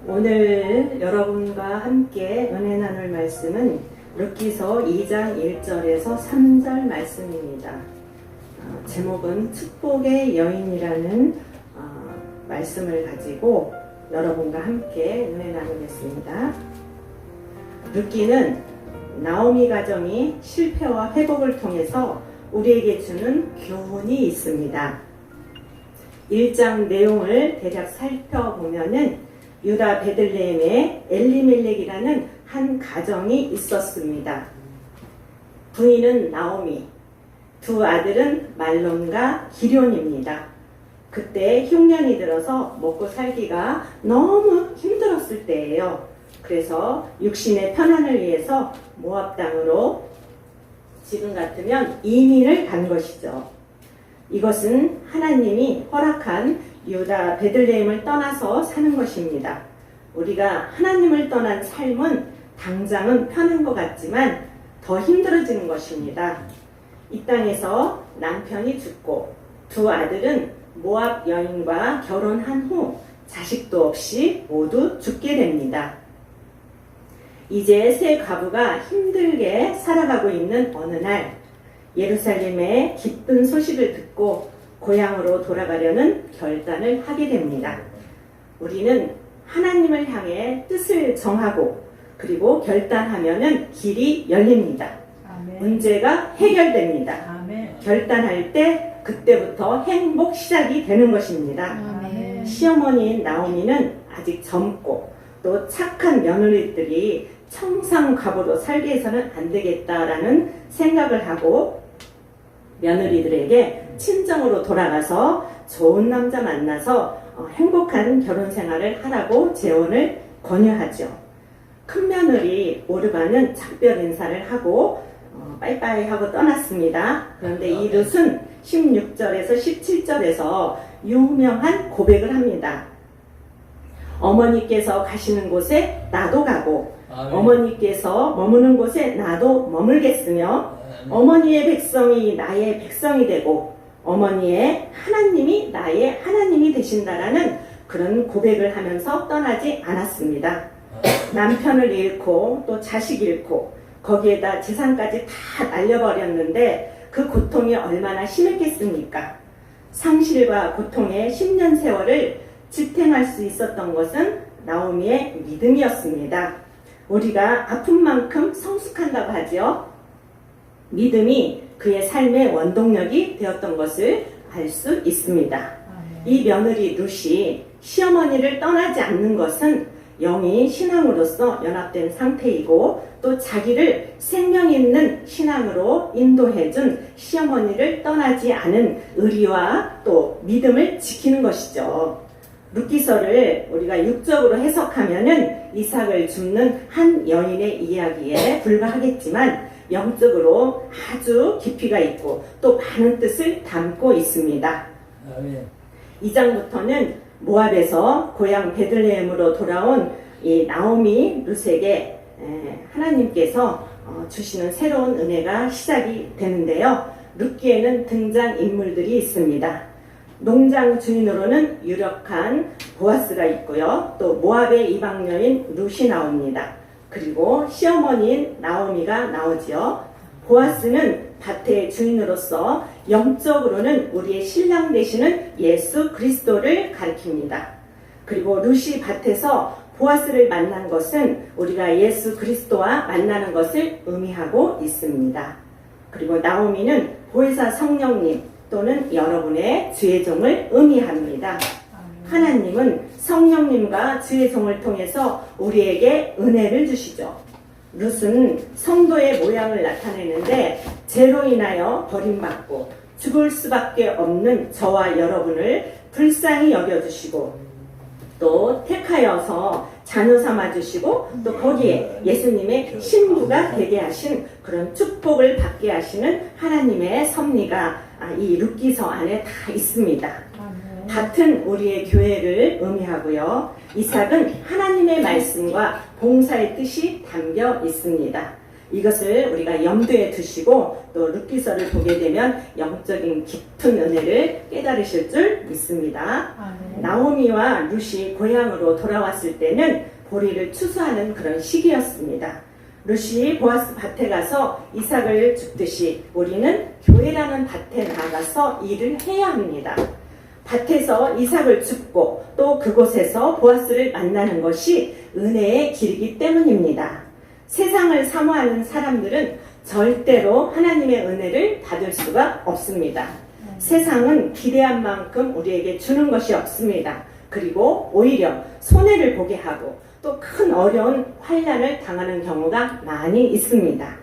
오늘 여러분과 함께 은혜 나눌 말씀은 룻기서 2장 1절에서 3절 말씀입니다. 제목은 축복의 여인이라는 말씀을 가지고 여러분과 함께 은혜 나누겠습니다. 룻기는 나오미 가정이 실패와 회복을 통해서 우리에게 주는 교훈이 있습니다. 1장 내용을 대략 살펴보면은 유다 베들레헴에 엘리멜렉이라는 한 가정이 있었습니다. 부인은 나오미, 두 아들은 말론과 기럐입니다. 그때 흉년이 들어서 먹고 살기가 너무 힘들었을 때예요. 그래서 육신의 편안을 위해서 모압 땅으로 지금 같으면 이민을 간 것이죠. 이것은 하나님이 허락한 유다 베들레헴을 떠나서 사는 것입니다. 우리가 하나님을 떠난 삶은 당장은 편한 것 같지만 더 힘들어지는 것입니다. 이 땅에서 남편이 죽고 두 아들은 모압 여인과 결혼한 후 자식도 없이 모두 죽게 됩니다. 이제 새 과부가 힘들게 살아가고 있는 어느 날 예루살렘의 기쁜 소식을 듣고 고향으로 돌아가려는 결단을 하게 됩니다. 우리는 하나님을 향해 뜻을 정하고 그리고 결단하면은 길이 열립니다. 아멘. 문제가 해결됩니다. 아멘. 결단할 때 그때부터 행복 시작이 되는 것입니다. 아멘. 시어머니인 나오미는 아직 젊고 또 착한 며느리들이 청상과부로 살게 해서는 안 되겠다라는 생각을 하고 며느리들에게 친정으로 돌아가서 좋은 남자 만나서 행복한 결혼 생활을 하라고 재혼을 권유하죠. 큰 며느리 오르바는 작별 인사를 하고 빠이빠이 하고 떠났습니다. 그런데 이 룻은 16절에서 17절에서 유명한 고백을 합니다. 어머니께서 가시는 곳에 나도 가고 어머니께서 머무는 곳에 나도 머물겠으며 어머니의 백성이 나의 백성이 되고 어머니의 하나님이 나의 하나님이 되신다라는 그런 고백을 하면서 떠나지 않았습니다. 남편을 잃고 또 자식 잃고 거기에다 재산까지 다 날려버렸는데 그 고통이 얼마나 심했겠습니까? 상실과 고통의 10년 세월을 지탱할 수 있었던 것은 나오미의 믿음이었습니다. 우리가 아픈 만큼 성숙한다고 하죠. 믿음이 그의 삶의 원동력이 되었던 것을 알 수 있습니다. 이 며느리 룻이 시어머니를 떠나지 않는 것은 영이 신앙으로서 연합된 상태이고 또 자기를 생명 있는 신앙으로 인도해준 시어머니를 떠나지 않은 의리와 또 믿음을 지키는 것이죠. 룻기서를 우리가 육적으로 해석하면은 이삭을 줍는 한 여인의 이야기에 불과하겠지만 영적으로 아주 깊이가 있고 또 많은 뜻을 담고 있습니다. 아멘. 2장부터는 모압에서 고향 베들레헴으로 돌아온 이 나오미 룻에게 하나님께서 주시는 새로운 은혜가 시작이 되는데요. 룻기에는 등장 인물들이 있습니다. 농장 주인으로는 유력한 보아스가 있고요. 또 모압의 이방 여인 룻이 나옵니다. 그리고 시어머니인 나오미가 나오지요. 보아스는 밭의 주인으로서 영적으로는 우리의 신랑 되시는 예수 그리스도를 가리킵니다. 그리고 룻이 밭에서 보아스를 만난 것은 우리가 예수 그리스도와 만나는 것을 의미하고 있습니다. 그리고 나오미는 보혜사 성령님 또는 여러분의 주의 종을 의미합니다. 하나님은 성령님과 주의 종을 통해서 우리에게 은혜를 주시죠. 룻은 성도의 모양을 나타내는데 죄로 인하여 버림받고 죽을 수밖에 없는 저와 여러분을 불쌍히 여겨주시고 또 택하여서 자녀 삼아주시고 또 거기에 예수님의 신부가 되게 하신 그런 축복을 받게 하시는 하나님의 섭리가 이 룻기서 안에 다 있습니다. 밭은 우리의 교회를 의미하고요. 이삭은 하나님의 말씀과 봉사의 뜻이 담겨 있습니다. 이것을 우리가 염두에 두시고 또 룻기서를 보게 되면 영적인 깊은 은혜를 깨달으실 줄 믿습니다. 나오미와 룻이 고향으로 돌아왔을 때는 보리를 추수하는 그런 시기였습니다. 룻이 보아스 밭에 가서 이삭을 줍듯이 우리는 교회라는 밭에 나가서 일을 해야 합니다. 밭에서 이삭을 줍고 또 그곳에서 보아스를 만나는 것이 은혜의 길이기 때문입니다. 세상을 사모하는 사람들은 절대로 하나님의 은혜를 받을 수가 없습니다. 세상은 기대한 만큼 우리에게 주는 것이 없습니다. 그리고 오히려 손해를 보게 하고 또 큰 어려운 환난을 당하는 경우가 많이 있습니다.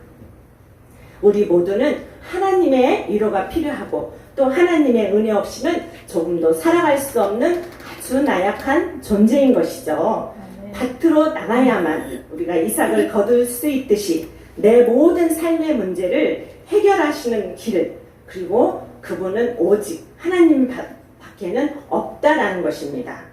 우리 모두는 하나님의 위로가 필요하고 또 하나님의 은혜 없이는 조금도 살아갈 수 없는 아주 나약한 존재인 것이죠. 밭으로 나가야만 우리가 이삭을 거둘 수 있듯이 내 모든 삶의 문제를 해결하시는 길을, 그리고 그분은 오직 하나님 밖에는 없다라는 것입니다.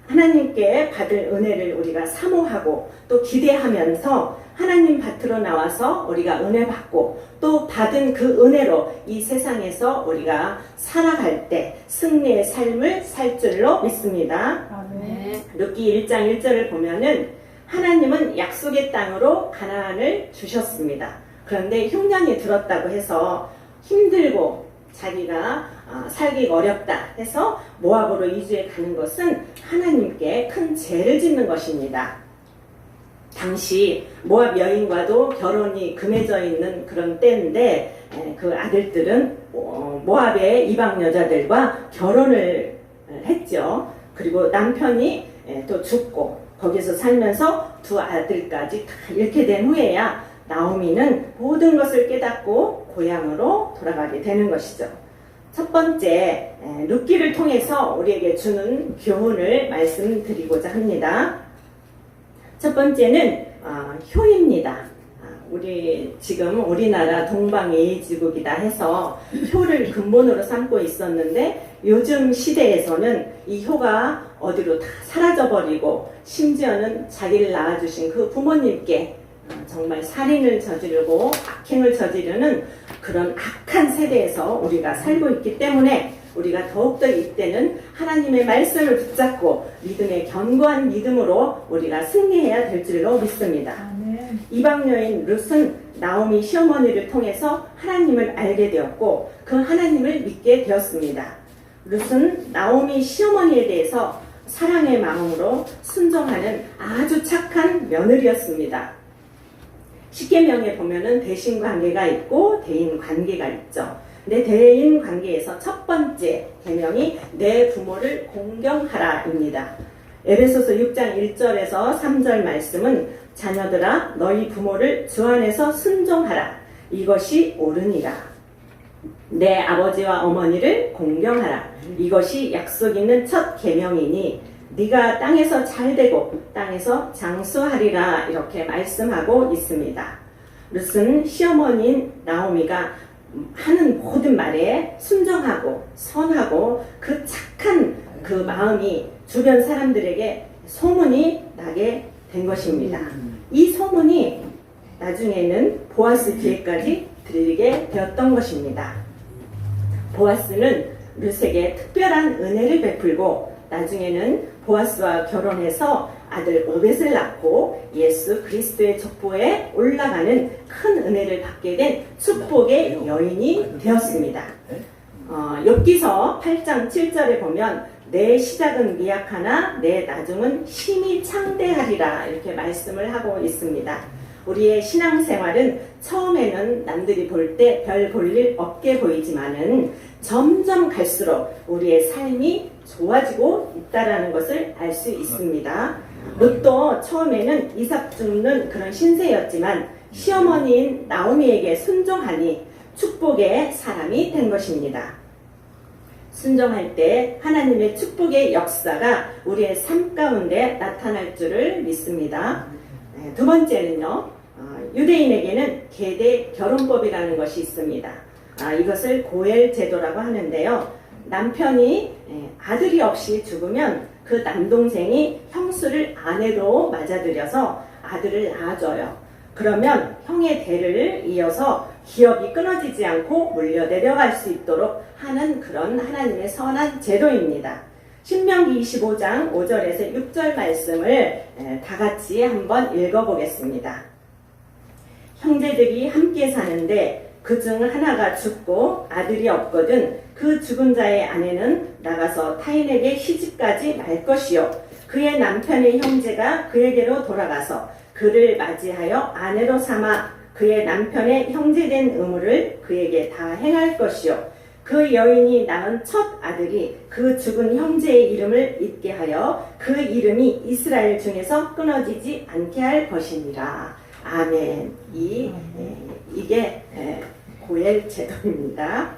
하나님께 받을 은혜를 우리가 사모하고 또 기대하면서 하나님 밭으로 나와서 우리가 은혜 받고 또 받은 그 은혜로 이 세상에서 우리가 살아갈 때 승리의 삶을 살 줄로 믿습니다. 룻기 1장 1절을 보면은 하나님은 약속의 땅으로 가나안을 주셨습니다. 그런데 흉년이 들었다고 해서 힘들고 자기가 살기가 어렵다 해서 모압으로 이주해 가는 것은 하나님께 큰 죄를 짓는 것입니다. 당시 모압 여인과도 결혼이 금해져 있는 그런 때인데 그 아들들은 모압의 이방 여자들과 결혼을 했죠. 그리고 남편이 또 죽고 거기서 살면서 두 아들까지 다 잃게 된 후에야 나오미는 모든 것을 깨닫고 고향으로 돌아가게 되는 것이죠. 첫 번째, 룻기를 통해서 우리에게 주는 교훈을 말씀드리고자 합니다. 첫 번째는 효입니다. 우리 지금 우리나라 동방예의지국이다 해서 효를 근본으로 삼고 있었는데 요즘 시대에서는 이 효가 어디로 다 사라져버리고 심지어는 자기를 낳아주신 그 부모님께 정말 살인을 저지르고 악행을 저지르는 그런 악한 세대에서 우리가 살고 있기 때문에 우리가 더욱더 이때는 하나님의 말씀을 붙잡고 믿음의 견고한 믿음으로 우리가 승리해야 될 줄로 믿습니다. 이방 여인 룻은 나오미 시어머니를 통해서 하나님을 알게 되었고 그 하나님을 믿게 되었습니다. 룻은 나오미 시어머니에 대해서 사랑의 마음으로 순종하는 아주 착한 며느리였습니다. 십계명에 보면은 대신 관계가 있고 대인 관계가 있죠. 내 대인 관계에서 첫 번째 계명이 내 부모를 공경하라입니다. 에베소서 6장 1절에서 3절 말씀은 자녀들아 너희 부모를 주 안에서 순종하라. 이것이 옳으니라. 내 아버지와 어머니를 공경하라. 이것이 약속 있는 첫 계명이니 네가 땅에서 잘되고 땅에서 장수하리라. 이렇게 말씀하고 있습니다. 룻은 시어머니인 나오미가 하는 모든 말에 순종하고 선하고 그 착한 그 마음이 주변 사람들에게 소문이 나게 된 것입니다. 이 소문이 나중에는 보아스 뒤에까지 들리게 되었던 것입니다. 보아스는 룻에게 특별한 은혜를 베풀고 나중에는 보아스와 결혼해서 아들 오벳을 낳고 예수 그리스도의 족보에 올라가는 큰 은혜를 받게 된 축복의 여인이 되었습니다. 욥기서 8장 7절에 보면 내 시작은 미약하나 내 나중은 심히 창대하리라 이렇게 말씀을 하고 있습니다. 우리의 신앙생활은 처음에는 남들이 볼 때 별 볼 일 없게 보이지만은 점점 갈수록 우리의 삶이 좋아지고 있다라는 것을 알 수 있습니다. 롯도 처음에는 이삭 줍는 그런 신세였지만 시어머니인 나오미에게 순종하니 축복의 사람이 된 것입니다. 순종할 때 하나님의 축복의 역사가 우리의 삶 가운데 나타날 줄을 믿습니다. 두 번째는요, 유대인에게는 계대 결혼법이라는 것이 있습니다. 이것을 고엘 제도라고 하는데요. 남편이 아들이 없이 죽으면 그 남동생이 형수를 아내로 맞아들여서 아들을 낳아줘요. 그러면 형의 대를 이어서 기업이 끊어지지 않고 물려 내려갈 수 있도록 하는 그런 하나님의 선한 제도입니다. 신명기 25장 5절에서 6절 말씀을 다 같이 한번 읽어보겠습니다. 형제들이 함께 사는데 그중 하나가 죽고 아들이 없거든 그 죽은 자의 아내는 나가서 타인에게 시집가지 말 것이요 그의 남편의 형제가 그에게로 돌아가서 그를 맞이하여 아내로 삼아 그의 남편의 형제된 의무를 그에게 다 행할 것이요 그 여인이 낳은 첫 아들이 그 죽은 형제의 이름을 잊게 하여 그 이름이 이스라엘 중에서 끊어지지 않게 할 것이니라. 아멘. 이게 고엘 제도입니다.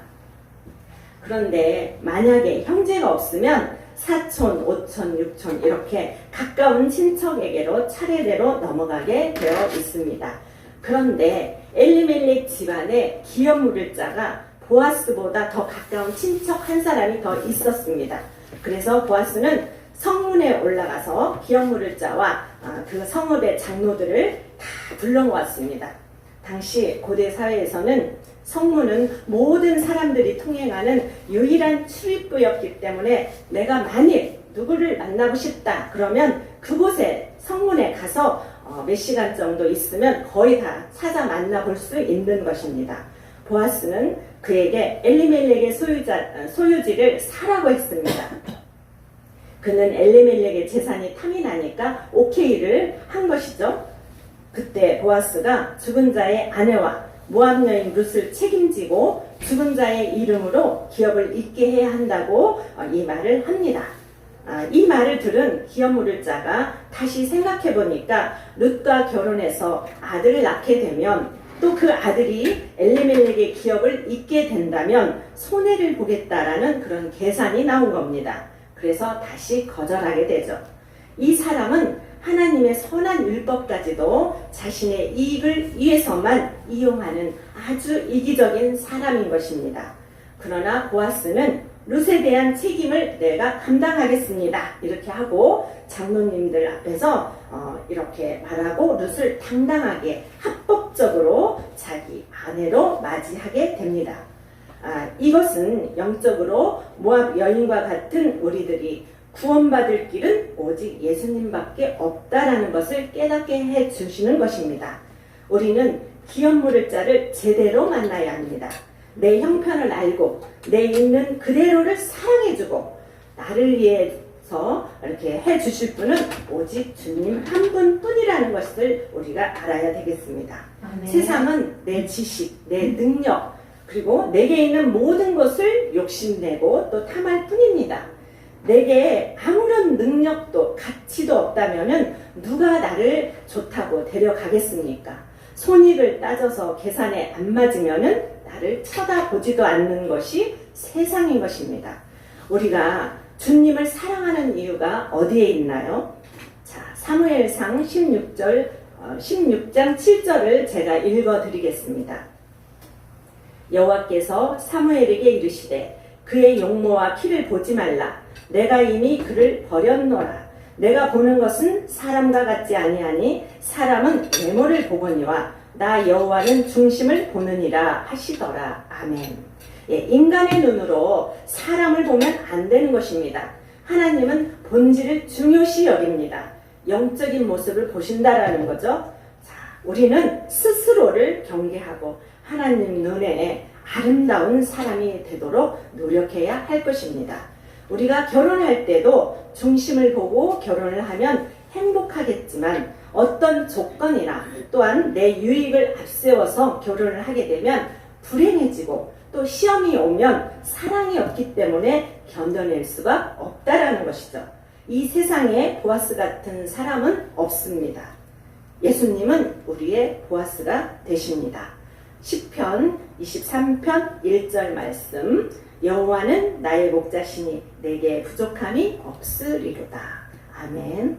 그런데 만약에 형제가 없으면 사촌, 오촌, 육촌 이렇게 가까운 친척에게로 차례대로 넘어가게 되어 있습니다. 그런데 엘리멜렉 집안에 기업 물을 자가 보아스보다 더 가까운 친척 한 사람이 더 있었습니다. 그래서 보아스는 성문에 올라가서 기업 물을 자와 그 성읍의 장로들을 다 불러모았습니다. 당시 고대 사회에서는 성문은 모든 사람들이 통행하는 유일한 출입구였기 때문에 내가 만일 누구를 만나고 싶다 그러면 그곳에 성문에 가서 몇 시간 정도 있으면 거의 다 찾아 만나볼 수 있는 것입니다. 보아스는 그에게 엘리멜렉의 소유지를 사라고 했습니다. 그는 엘리멜렉의 재산이 탐이 나니까 오케이를 한 것이죠. 그때 보아스가 죽은 자의 아내와 모압 여인 룻을 책임지고 죽은 자의 이름으로 기업을 잇게 해야 한다고 이 말을 합니다. 이 말을 들은 기업 물을 자가 다시 생각해 보니까 룻과 결혼해서 아들을 낳게 되면 또 그 아들이 엘리멜렉의 기업을 잇게 된다면 손해를 보겠다라는 그런 계산이 나온 겁니다. 그래서 다시 거절하게 되죠. 이 사람은 하나님의 선한 율법까지도 자신의 이익을 위해서만 이용하는 아주 이기적인 사람인 것입니다. 그러나 보아스는 룻에 대한 책임을 내가 감당하겠습니다. 이렇게 하고 장로님들 앞에서 이렇게 말하고 룻을 당당하게 합법적으로 자기 아내로 맞이하게 됩니다. 이것은 영적으로 모압 여인과 같은 우리들이 구원받을 길은 오직 예수님밖에 없다라는 것을 깨닫게 해주시는 것입니다. 우리는 기업 물을 자를 제대로 만나야 합니다. 내 형편을 알고 내 있는 그대로를 사랑해주고 나를 위해서 이렇게 해주실 분은 오직 주님 한 분뿐이라는 것을 우리가 알아야 되겠습니다. 아멘. 세상은 내 지식, 내 능력 그리고 내게 있는 모든 것을 욕심내고 또 탐할 뿐입니다. 내게 아무런 능력도 가치도 없다면 누가 나를 좋다고 데려가겠습니까? 손익을 따져서 계산에 안 맞으면 나를 쳐다보지도 않는 것이 세상인 것입니다. 우리가 주님을 사랑하는 이유가 어디에 있나요? 자, 사무엘상 16장 7절을 제가 읽어드리겠습니다. 여호와께서 사무엘에게 이르시되 그의 용모와 키를 보지 말라. 내가 이미 그를 버렸노라. 내가 보는 것은 사람과 같지 아니하니 사람은 외모를 보거니와 나 여호와는 중심을 보느니라 하시더라. 아멘. 인간의 눈으로 사람을 보면 안 되는 것입니다. 하나님은 본질을 중요시 여깁니다. 영적인 모습을 보신다라는 거죠. 자, 우리는 스스로를 경계하고 하나님 눈에 아름다운 사람이 되도록 노력해야 할 것입니다. 우리가 결혼할 때도 중심을 보고 결혼을 하면 행복하겠지만 어떤 조건이나 또한 내 유익을 앞세워서 결혼을 하게 되면 불행해지고 또 시험이 오면 사랑이 없기 때문에 견뎌낼 수가 없다라는 것이죠. 이 세상에 보아스 같은 사람은 없습니다. 예수님은 우리의 보아스가 되십니다. 시편 23편 1절 말씀 여호와는 나의 목자시니 내게 부족함이 없으리로다. 아멘.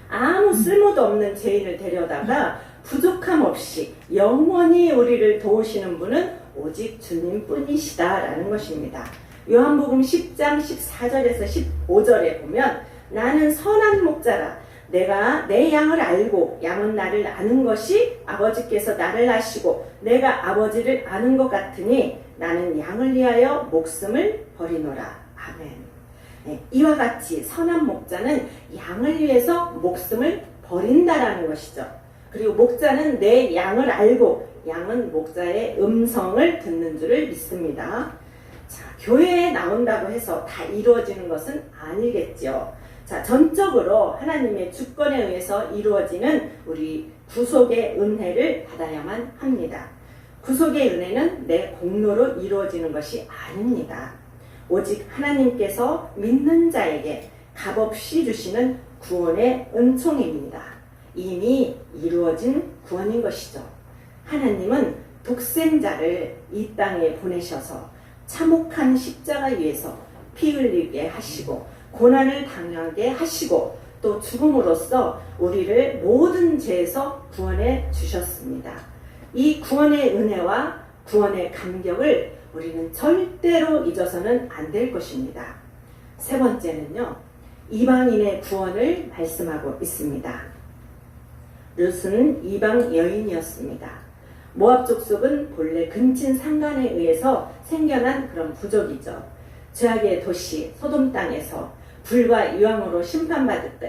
아무 쓸모도 없는 죄인을 데려다가 부족함 없이 영원히 우리를 도우시는 분은 오직 주님뿐이시다라는 것입니다. 요한복음 10장 14절에서 15절에 보면 나는 선한 목자라 내가 내 양을 알고 양은 나를 아는 것이 아버지께서 나를 아시고 내가 아버지를 아는 것 같으니 나는 양을 위하여 목숨을 버리노라. 아멘. 네, 이와 같이 선한 목자는 양을 위해서 목숨을 버린다라는 것이죠. 그리고 목자는 내 양을 알고 양은 목자의 음성을 듣는 줄을 믿습니다. 자, 교회에 나온다고 해서 다 이루어지는 것은 아니겠죠. 자, 전적으로 하나님의 주권에 의해서 이루어지는 우리 구속의 은혜를 받아야만 합니다. 구속의 은혜는 내 공로로 이루어지는 것이 아닙니다. 오직 하나님께서 믿는 자에게 값없이 주시는 구원의 은총입니다. 이미 이루어진 구원인 것이죠. 하나님은 독생자를 이 땅에 보내셔서 참혹한 십자가 위에서 피 흘리게 하시고 고난을 당하게 하시고 또 죽음으로써 우리를 모든 죄에서 구원해 주셨습니다. 이 구원의 은혜와 구원의 감격을 우리는 절대로 잊어서는 안 될 것입니다. 세 번째는요, 이방인의 구원을 말씀하고 있습니다. 룻은 이방 여인이었습니다. 모압 족속은 본래 근친 상간에 의해서 생겨난 그런 부족이죠. 죄악의 도시 소돔 땅에서 불과 유황으로 심판받을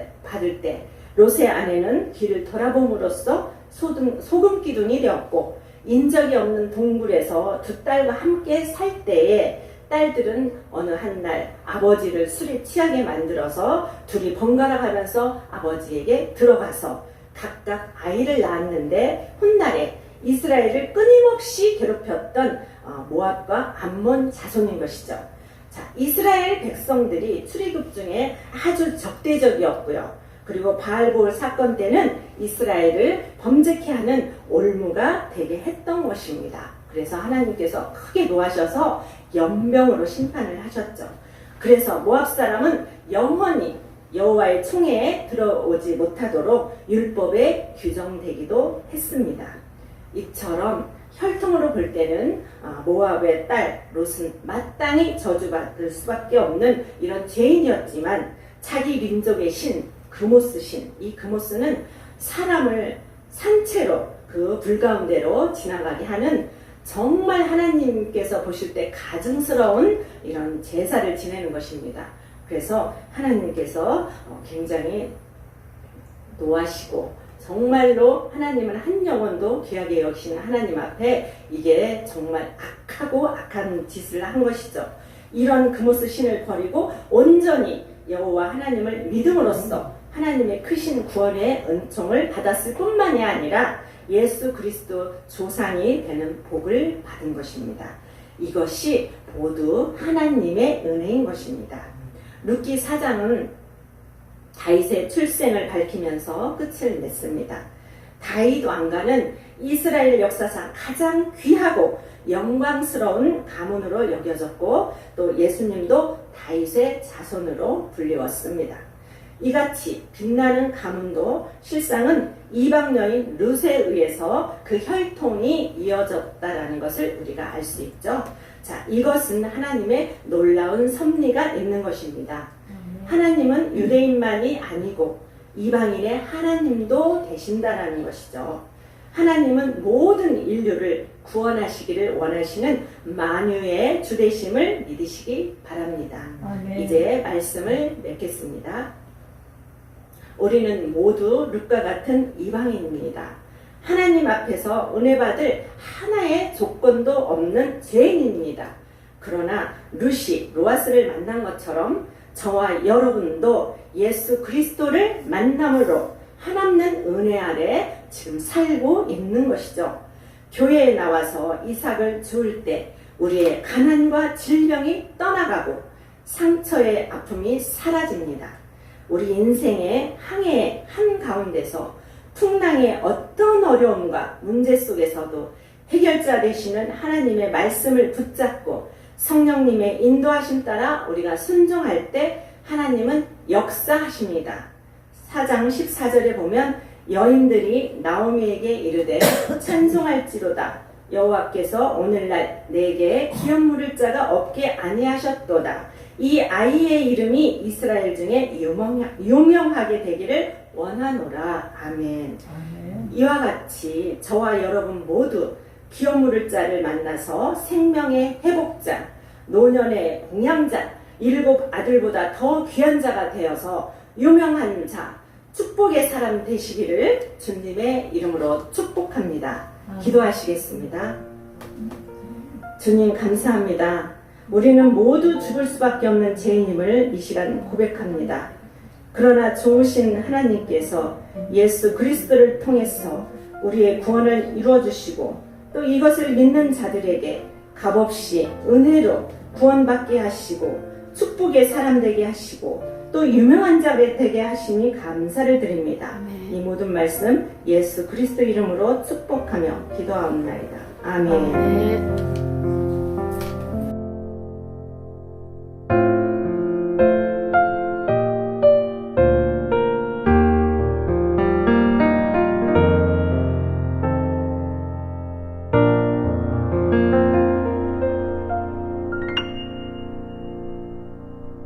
때 롯의 아내는 길을 돌아봄으로써 소금 기둥이 되었고 인적이 없는 동굴에서 두 딸과 함께 살 때에 딸들은 어느 한날 아버지를 술에 취하게 만들어서 둘이 번갈아 가면서 아버지에게 들어가서 각각 아이를 낳았는데 훗날에 이스라엘을 끊임없이 괴롭혔던 모압과 암몬 자손인 것이죠. 자, 이스라엘 백성들이 출애굽 중에 아주 적대적이었고요. 그리고 바알볼 사건 때는 이스라엘을 범죄케 하는 올무가 되게 했던 것입니다. 그래서 하나님께서 크게 노하셔서 연병으로 심판을 하셨죠. 그래서 모압 사람은 영원히 여호와의 총회에 들어오지 못하도록 율법에 규정되기도 했습니다. 이처럼 혈통으로 볼 때는 모압의 딸 롯은 마땅히 저주받을 수밖에 없는 이런 죄인이었지만 자기 민족의 신 그모스 신, 이 그모스는 사람을 산채로 그 불 가운데로 지나가게 하는 정말 하나님께서 보실 때 가증스러운 이런 제사를 지내는 것입니다. 그래서 하나님께서 굉장히 노하시고 정말로 하나님은 한 영혼도 귀하게 여기시는 하나님 앞에 이게 정말 악하고 악한 짓을 한 것이죠. 이런 그모스 신을 버리고 온전히 여호와 하나님을 믿음으로써 하나님의 크신 구원의 은총을 받았을 뿐만이 아니라 예수 그리스도 조상이 되는 복을 받은 것입니다. 이것이 모두 하나님의 은혜인 것입니다. 룻기 4장은 다윗의 출생을 밝히면서 끝을 냈습니다. 다윗 왕가는 이스라엘 역사상 가장 귀하고 영광스러운 가문으로 여겨졌고 또 예수님도 다윗의 자손으로 불리웠습니다. 이같이 빛나는 가문도 실상은 이방 여인 룻에 의해서 그 혈통이 이어졌다라는 것을 우리가 알 수 있죠. 자, 이것은 하나님의 놀라운 섭리가 있는 것입니다. 하나님은 유대인만이 아니고 이방인의 하나님도 되신다라는 것이죠. 하나님은 모든 인류를 구원하시기를 원하시는 만유의 주되심을 믿으시기 바랍니다. 이제 말씀을 맺겠습니다. 우리는 모두 룻과 같은 이방인입니다. 하나님 앞에서 은혜 받을 하나의 조건도 없는 죄인입니다. 그러나 룻이 로아스를 만난 것처럼 저와 여러분도 예수 그리스도를 만남으로 한없는 은혜 아래 지금 살고 있는 것이죠. 교회에 나와서 이삭을 주울 때 우리의 가난과 질병이 떠나가고 상처의 아픔이 사라집니다. 우리 인생의 항해의 한가운데서 풍랑의 어떤 어려움과 문제 속에서도 해결자 되시는 하나님의 말씀을 붙잡고 성령님의 인도하심 따라 우리가 순종할 때 하나님은 역사하십니다. 4장 14절에 보면 여인들이 나오미에게 이르되 찬송할지로다 여호와께서 오늘날 내게 기업 물을 자가 없게 아니하셨도다. 이 아이의 이름이 이스라엘 중에 유명하게 되기를 원하노라. 아멘. 이와 같이 저와 여러분 모두 기업물을 자를 만나서 생명의 회복자, 노년의 공양자, 7 아들보다 더 귀한 자가 되어서 유명한 자, 축복의 사람 되시기를 주님의 이름으로 축복합니다. 기도하시겠습니다. 주님 감사합니다. 우리는 모두 죽을 수밖에 없는 죄인임을 이 시간 고백합니다. 그러나 좋으신 하나님께서 예수 그리스도를 통해서 우리의 구원을 이루어주시고 또 이것을 믿는 자들에게 값없이 은혜로 구원받게 하시고 축복의 사람 되게 하시고 또 유명한 자 되게 하시니 감사를 드립니다. 이 모든 말씀 예수 그리스도 이름으로 축복하며 기도하옵나이다. 아멘.